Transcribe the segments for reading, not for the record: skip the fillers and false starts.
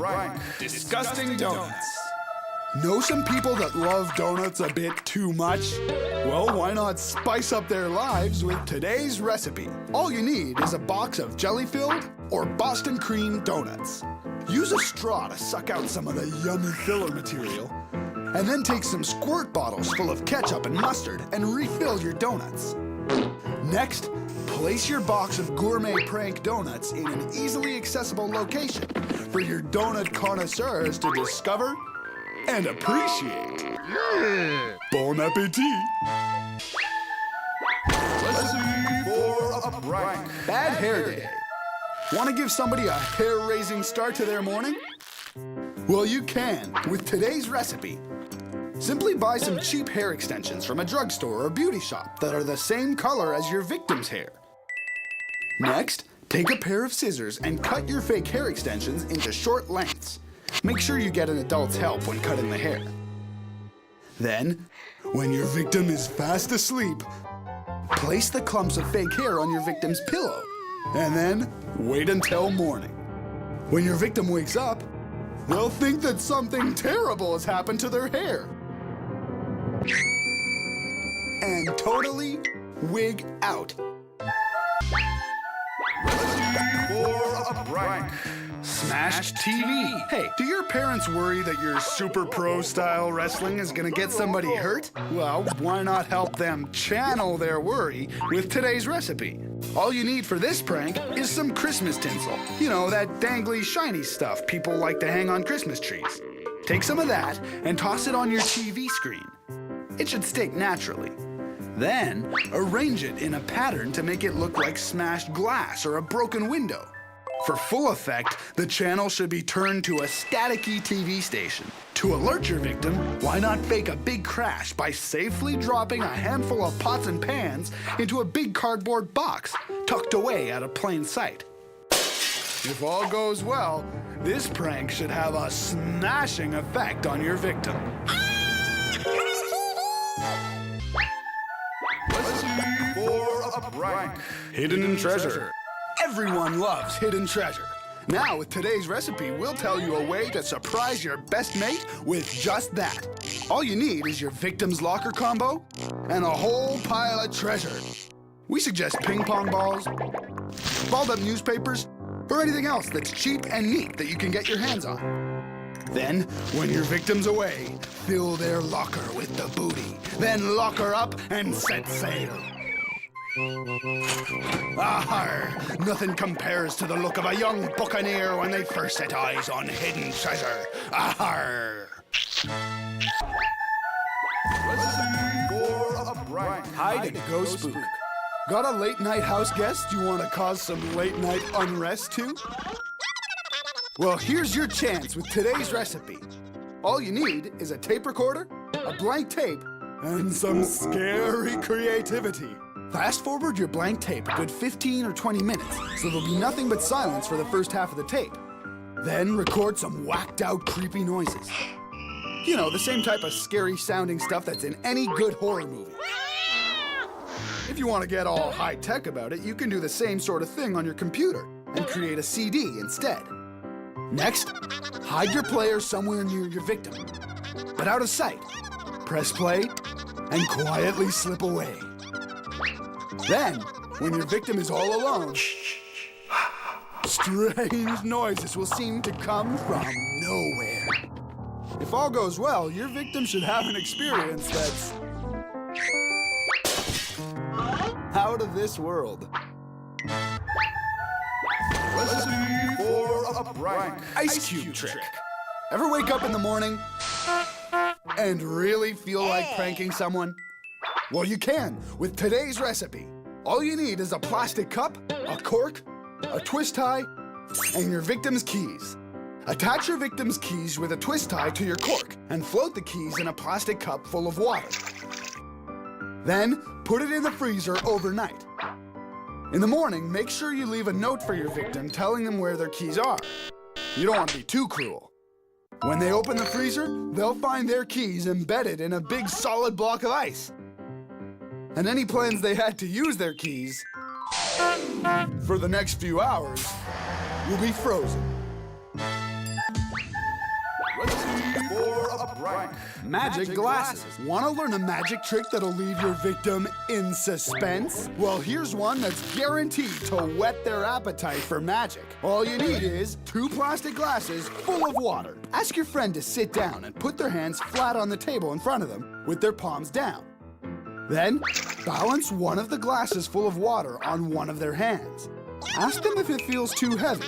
prank. Disgusting donuts. Know some people that love donuts a bit too much? Well, why not spice up their lives with today's recipe? All you need is a box of jelly-filled or Boston cream donuts. Use a straw to suck out some of the yummy filler material, and then take some squirt bottles full of ketchup and mustard and refill your donuts. Next, place your box of gourmet prank donuts in an easily accessible location for your donut connoisseurs to discover and appreciate. Bon appetit! Recipe for a prank. Bad hair day. Want to give somebody a hair-raising start to their morning? Well, you can with today's recipe. Simply buy some cheap hair extensions from a drugstore or beauty shop that are the same color as your victim's hair. Next, take a pair of scissors and cut your fake hair extensions into short lengths. Make sure you get an adult's help when cutting the hair. Then, when your victim is fast asleep, place the clumps of fake hair on your victim's pillow, and then wait until morning. When your victim wakes up, they'll think that something terrible has happened to their hair. And totally wig out. Recipe for a prank. Smashed TV. Hey, do your parents worry that your super pro style wrestling is gonna get somebody hurt? Well, why not help them channel their worry with today's recipe? All you need for this prank is some Christmas tinsel. You know, that dangly, shiny stuff people like to hang on Christmas trees. Take some of that and toss it on your TV screen. It should stick naturally. Then, arrange it in a pattern to make it look like smashed glass or a broken window. For full effect, the channel should be turned to a staticky TV station. To alert your victim, why not fake a big crash by safely dropping a handful of pots and pans into a big cardboard box tucked away out of plain sight? If all goes well, this prank should have a smashing effect on your victim. Recipe for a prank. Hidden treasure. Everyone loves hidden treasure. Now, with today's recipe, we'll tell you a way to surprise your best mate with just that. All you need is your victim's locker combo and a whole pile of treasure. We suggest ping pong balls, balled up newspapers, or anything else that's cheap and neat that you can get your hands on. Then, when your victim's away, fill their locker with the booty. Then lock her up and set sail. Arr! Nothing compares to the look of a young buccaneer when they first set eyes on hidden treasure. Arr! Recipe for a prank. Hide-And-Go-Spook. Got a late-night house guest you want to cause some late-night unrest to? Well, here's your chance with today's recipe. All you need is a tape recorder, a blank tape, and some scary creativity. Fast forward your blank tape a good 15 or 20 minutes, so there'll be nothing but silence for the first half of the tape. Then record some whacked-out creepy noises. You know, the same type of scary-sounding stuff that's in any good horror movie. If you want to get all high-tech about it, you can do the same sort of thing on your computer and create a CD instead. Next, hide your player somewhere near your victim, but out of sight. Press play and quietly slip away. Then, when your victim is all alone, strange noises will seem to come from nowhere. If all goes well, your victim should have an experience that's out of this world. Recipe for a prank. Ice cube trick. Ever wake up in the morning and really feel like pranking someone? Well, you can with today's recipe. All you need is a plastic cup, a cork, a twist tie, and your victim's keys. Attach your victim's keys with a twist tie to your cork and float the keys in a plastic cup full of water. Then, put it in the freezer overnight. In the morning, make sure you leave a note for your victim telling them where their keys are. You don't want to be too cruel. When they open the freezer, they'll find their keys embedded in a big solid block of ice. And any plans they had to use their keys for the next few hours will be frozen. Recipe for a prank. Magic glasses. Want to learn a magic trick that'll leave your victim in suspense? Well, here's one that's guaranteed to whet their appetite for magic. All you need is 2 plastic glasses full of water. Ask your friend to sit down and put their hands flat on the table in front of them with their palms down. Then, balance one of the glasses full of water on one of their hands. Ask them if it feels too heavy.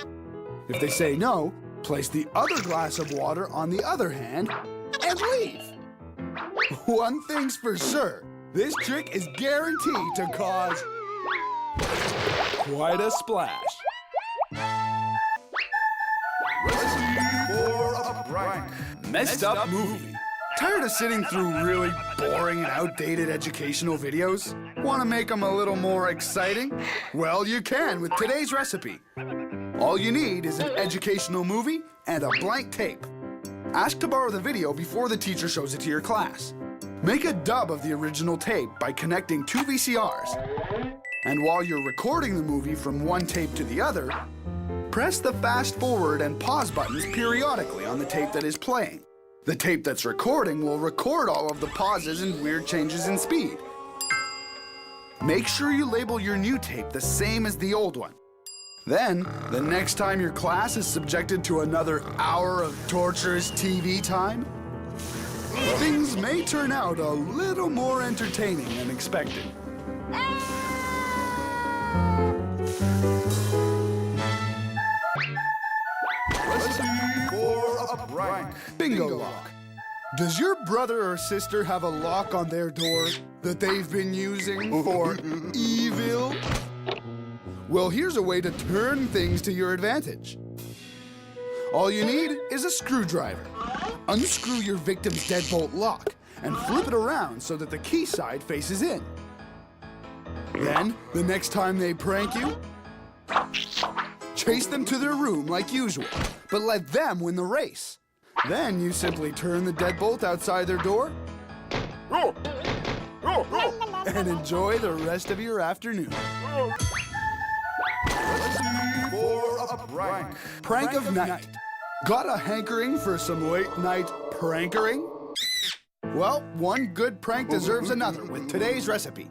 If they say no, place the other glass of water on the other hand and leave. One thing's for sure, this trick is guaranteed to cause quite a splash. Recipe for a prank. Messed up movie. Tired of sitting through really boring and outdated educational videos? Want to make them a little more exciting? Well, you can with today's recipe. All you need is an educational movie and a blank tape. Ask to borrow the video before the teacher shows it to your class. Make a dub of the original tape by connecting 2 VCRs. And while you're recording the movie from one tape to the other, press the fast forward and pause buttons periodically on the tape that is playing. The tape that's recording will record all of the pauses and weird changes in speed. Make sure you label your new tape the same as the old one. Then, the next time your class is subjected to another hour of torturous TV time, things may turn out a little more entertaining than expected. Recipe for a prank. Bingo lock. Does your brother or sister have a lock on their door that they've been using for evil? Well, here's a way to turn things to your advantage. All you need is a screwdriver. Unscrew your victim's deadbolt lock and flip it around so that the key side faces in. Then, the next time they prank you, chase them to their room like usual, but let them win the race. Then you simply turn the deadbolt outside their door and enjoy the rest of your afternoon. Recipe for a prank. Prank of night. Got a hankering for some late night prankering? Well, one good prank deserves another with today's recipe.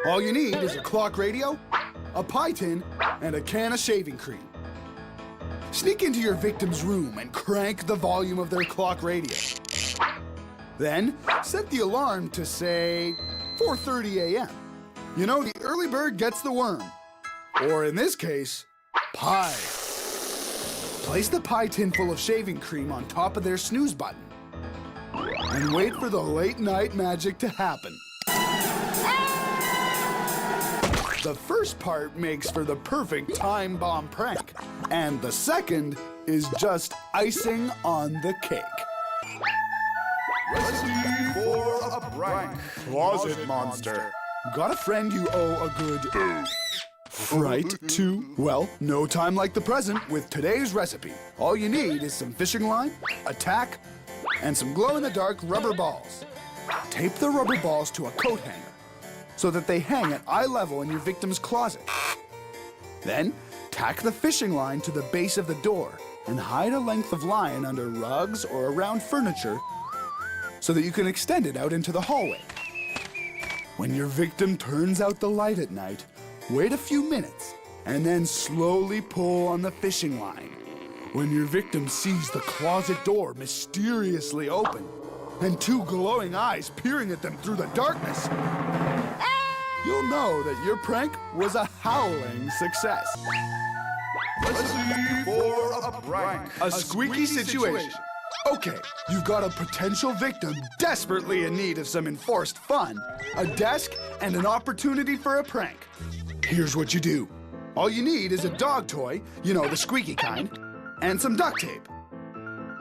All you need is a clock radio, a pie tin, and a can of shaving cream. Sneak into your victim's room and crank the volume of their clock radio. Then, set the alarm to, say, 4:30 a.m. You know, the early bird gets the worm. Or in this case, pie. Place the pie tin full of shaving cream on top of their snooze button. And wait for the late night magic to happen. The first part makes for the perfect time bomb prank. And the second is just icing on the cake. Recipe for a prank. Closet monster. Got a friend you owe a good fright to? Well, no time like the present with today's recipe. All you need is some fishing line, a tack, and some glow-in-the-dark rubber balls. Tape the rubber balls to a coat hanger so that they hang at eye level in your victim's closet. Then, tack the fishing line to the base of the door and hide a length of line under rugs or around furniture so that you can extend it out into the hallway. When your victim turns out the light at night, wait a few minutes and then slowly pull on the fishing line. When your victim sees the closet door mysteriously open and 2 glowing eyes peering at them through the darkness, you'll know that your prank was a howling success. Recipe for a prank. A squeaky situation. Okay, you've got a potential victim desperately in need of some enforced fun, a desk, and an opportunity for a prank. Here's what you do. All you need is a dog toy, you know, the squeaky kind, and some duct tape.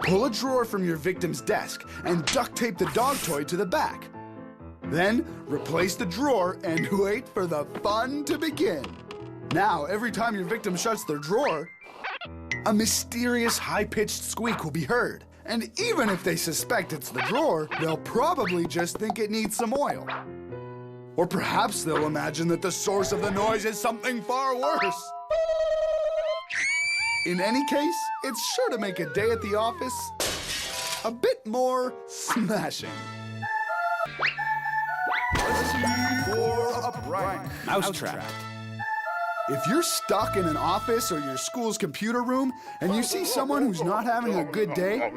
Pull a drawer from your victim's desk and duct tape the dog toy to the back. Then, replace the drawer and wait for the fun to begin. Now, every time your victim shuts their drawer, a mysterious high-pitched squeak will be heard. And even if they suspect it's the drawer, they'll probably just think it needs some oil. Or perhaps they'll imagine that the source of the noise is something far worse. In any case, it's sure to make a day at the office a bit more smashing. Recipe for a prank. Mousetrap. If you're stuck in an office or your school's computer room and you see someone who's not having a good day,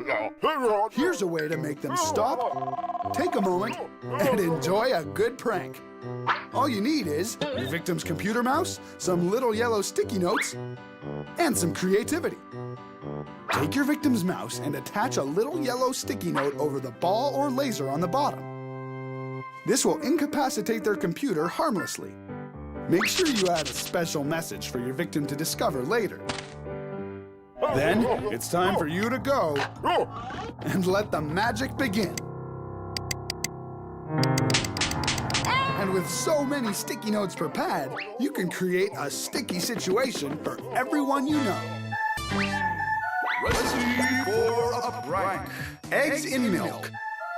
here's a way to make them stop, take a moment, and enjoy a good prank. All you need is your victim's computer mouse, some little yellow sticky notes, and some creativity. Take your victim's mouse and attach a little yellow sticky note over the ball or laser on the bottom. This will incapacitate their computer harmlessly. Make sure you add a special message for your victim to discover later. Then, it's time for you to go and let the magic begin. And with so many sticky notes per pad, you can create a sticky situation for everyone you know. Recipe for a prank. Eggs in milk.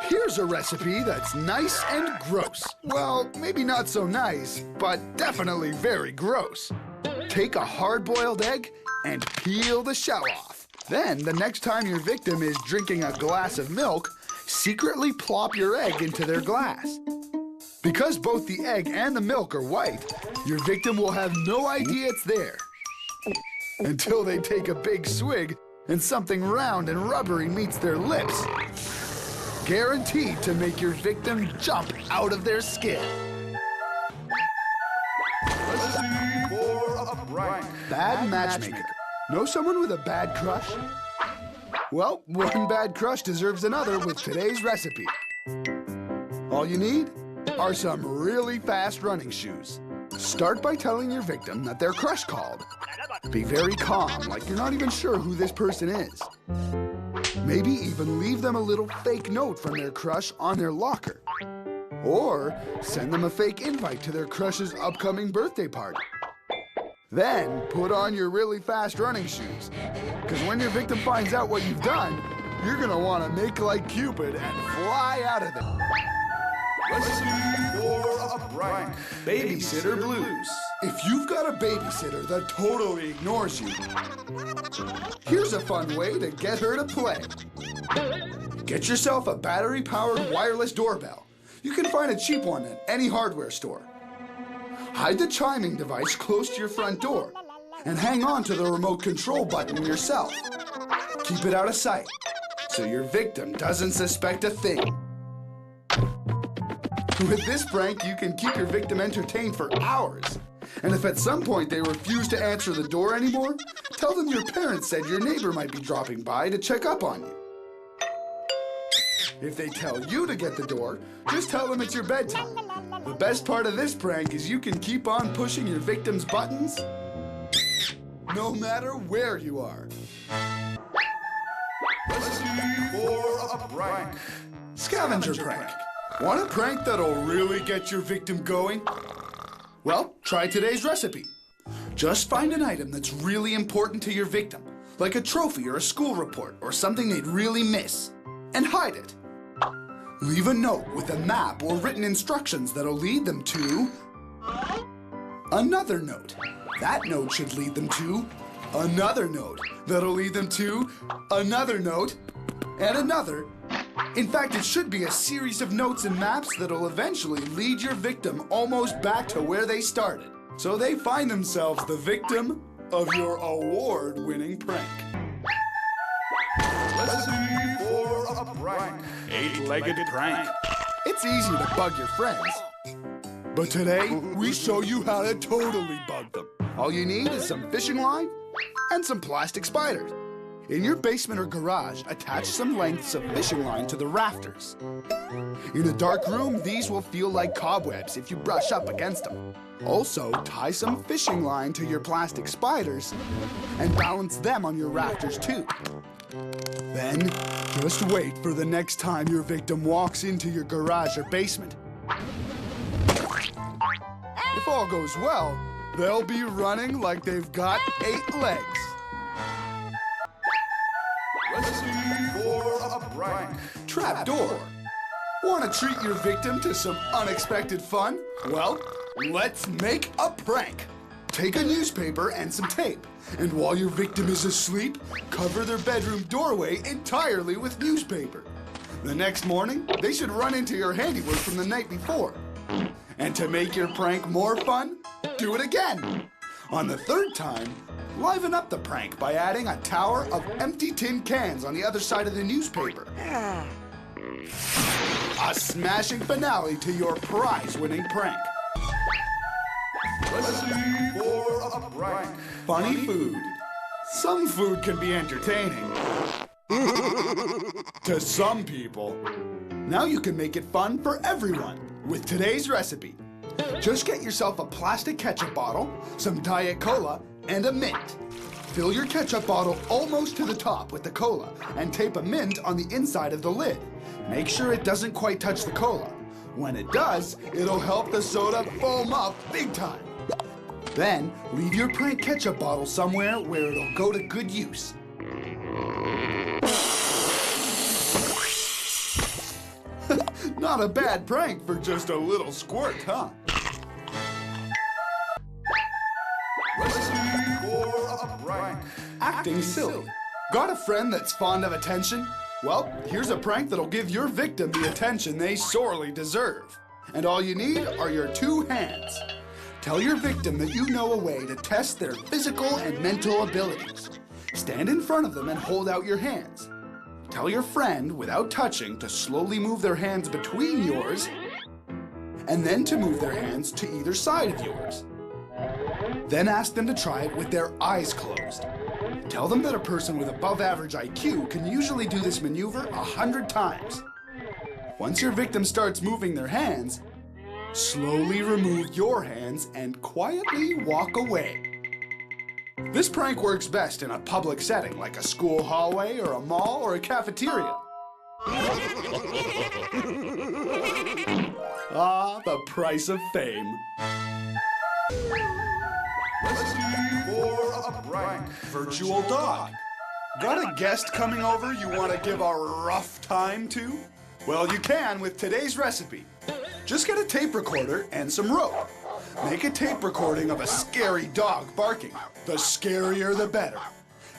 Here's a recipe that's nice and gross. Well, maybe not so nice, but definitely very gross. Take a hard-boiled egg and peel the shell off. Then, the next time your victim is drinking a glass of milk, secretly plop your egg into their glass. Because both the egg and the milk are white, your victim will have no idea it's there until they take a big swig and something round and rubbery meets their lips. Guaranteed to make your victim jump out of their skin. Recipe for a prank. Bad matchmaker. Know someone with a bad crush? Well, one bad crush deserves another with today's recipe. All you need are some really fast running shoes. Start by telling your victim that their crush called. Be very calm, like you're not even sure who this person is. Maybe even leave them a little fake note from their crush on their locker. Or send them a fake invite to their crush's upcoming birthday party. Then put on your really fast running shoes. Because when your victim finds out what you've done, you're gonna want to make like Cupid and fly out of there. Recipe for a prank. Babysitter Blues. If you've got a babysitter that totally ignores you, here's a fun way to get her to play. Get yourself a battery-powered wireless doorbell. You can find a cheap one at any hardware store. Hide the chiming device close to your front door and hang on to the remote control button yourself. Keep it out of sight so your victim doesn't suspect a thing. With this prank, you can keep your victim entertained for hours. And if at some point they refuse to answer the door anymore, tell them your parents said your neighbor might be dropping by to check up on you. If they tell you to get the door, just tell them it's your bedtime. The best part of this prank is you can keep on pushing your victim's buttons no matter where you are. Recipe for a prank. Scavenger Prank. Want a prank that'll really get your victim going? Well, try today's recipe. Just find an item that's really important to your victim, like a trophy or a school report or something they'd really miss, and hide it. Leave a note with a map or written instructions that'll lead them to another note. That note should lead them to another note that'll lead them to another note and another. In fact, it should be a series of notes and maps that'll eventually lead your victim almost back to where they started, so they find themselves the victim of your award-winning prank. Recipe for a prank. Eight-legged prank. It's easy to bug your friends, but today we show you how to totally bug them. All you need is some fishing line and some plastic spiders. In your basement or garage, attach some lengths of fishing line to the rafters. In a dark room, these will feel like cobwebs if you brush up against them. Also, tie some fishing line to your plastic spiders and balance them on your rafters too. Then, just wait for the next time your victim walks into your garage or basement. If all goes well, they'll be running like they've got 8 legs. Recipe for a prank. Trapdoor. Want to treat your victim to some unexpected fun? Well, let's make a prank. Take a newspaper and some tape, and while your victim is asleep, cover their bedroom doorway entirely with newspaper. The next morning, they should run into your handiwork from the night before. And to make your prank more fun, do it again. On the third time, liven up the prank by adding a tower of empty tin cans on the other side of the newspaper. A smashing finale to your prize-winning prank. Recipe for a prank. Funny food. Some food can be entertaining. To some people. Now you can make it fun for everyone with today's recipe. Just get yourself a plastic ketchup bottle, some Diet Cola, and a mint. Fill your ketchup bottle almost to the top with the cola and tape a mint on the inside of the lid. Make sure it doesn't quite touch the cola. When it does, it'll help the soda foam up big time. Then, leave your prank ketchup bottle somewhere where it'll go to good use. Not a bad prank for just a little squirt, huh? Recipe for a prank. Acting silly. Got a friend that's fond of attention? Well, here's a prank that'll give your victim the attention they sorely deserve. And all you need are your two hands. Tell your victim that you know a way to test their physical and mental abilities. Stand in front of them and hold out your hands. Tell your friend, without touching, to slowly move their hands between yours, and then to move their hands to either side of yours. Then ask them to try it with their eyes closed. Tell them that a person with above average IQ can usually do this maneuver 100 times. Once your victim starts moving their hands, slowly remove your hands and quietly walk away. This prank works best in a public setting like a school hallway or a mall or a cafeteria. Ah, the price of fame. Recipe for a prank. Virtual dog. Got a guest coming over you want to give a rough time to? Well, you can with today's recipe. Just get a tape recorder and some rope. Make a tape recording of a scary dog barking. The scarier the better.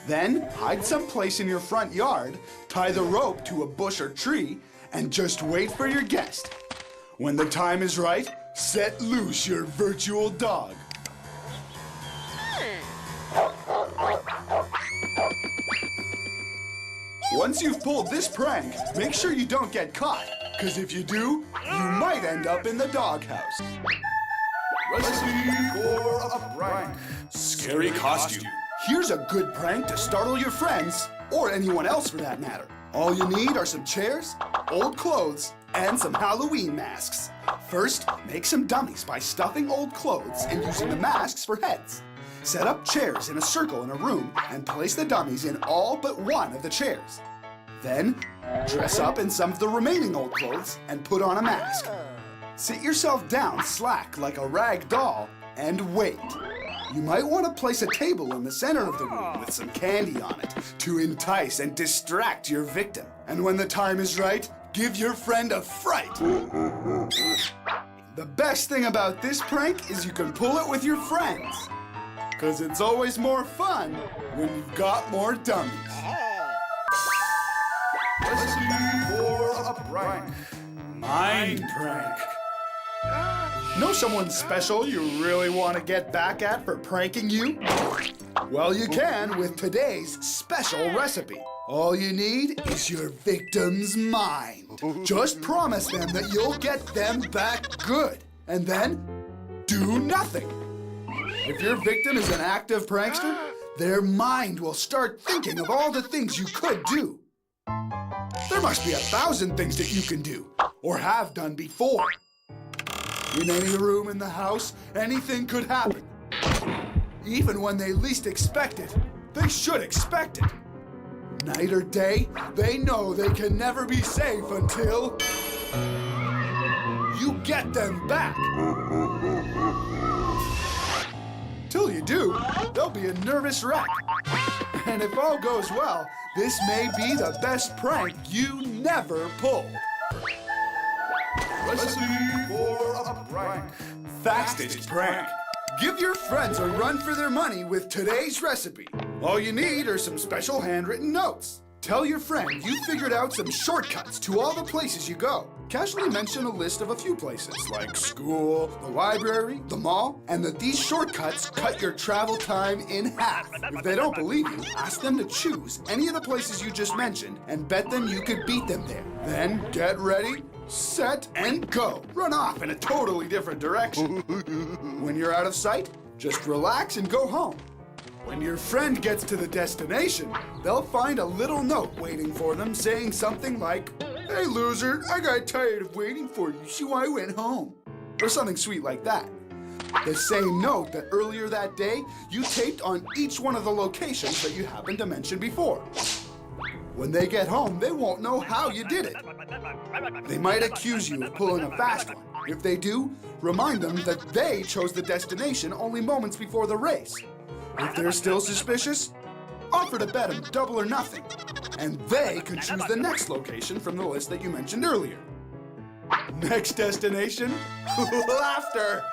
Then hide someplace in your front yard, tie the rope to a bush or tree, and just wait for your guest. When the time is right, set loose your virtual dog. Once you've pulled this prank, make sure you don't get caught, because if you do, you might end up in the doghouse. Recipe for a prank. Scary costume. Here's a good prank to startle your friends, or anyone else for that matter. All you need are some chairs, old clothes, and some Halloween masks. First, make some dummies by stuffing old clothes and using the masks for heads. Set up chairs in a circle in a room and place the dummies in all but one of the chairs. Then, dress up in some of the remaining old clothes and put on a mask. Sit yourself down slack like a rag doll and wait. You might want to place a table in the center of the room with some candy on it to entice and distract your victim. And when the time is right, give your friend a fright. The best thing about this prank is you can pull it with your friends. Because it's always more fun when you've got more dummies. Recipe for a prank. Mind prank. Know someone special you really want to get back at for pranking you? Well, you can with today's special recipe. All you need is your victim's mind. Just promise them that you'll get them back good, and then do nothing. If your victim is an active prankster, their mind will start thinking of all the things you could do. There must be 1,000 things that you can do, or have done before. In any room in the house, anything could happen. Even when they least expect it, they should expect it. Night or day, they know they can never be safe until you get them back. Till you do, they'll be a nervous wreck. And if all goes well, this may be the best prank you never pulled. Recipe for a prank. Fastest prank. Give your friends a run for their money with today's recipe. All you need are some special handwritten notes. Tell your friend you figured out some shortcuts to all the places you go. Casually mention a list of a few places, like school, the library, the mall, and that these shortcuts cut your travel time in half. If they don't believe you, ask them to choose any of the places you just mentioned and bet them you could beat them there. Then get ready, set, and go. Run off in a totally different direction. When you're out of sight, just relax and go home. When your friend gets to the destination, they'll find a little note waiting for them saying something like, "Hey loser, I got tired of waiting for you, so I went home." Or something sweet like that. The same note that earlier that day you taped on each one of the locations that you happened to mention before. When they get home, they won't know how you did it. They might accuse you of pulling a fast one. If they do, remind them that they chose the destination only moments before the race. If they're still suspicious, offer to bet them double or nothing, and they can choose the next location from the list that you mentioned earlier. Next destination, laughter.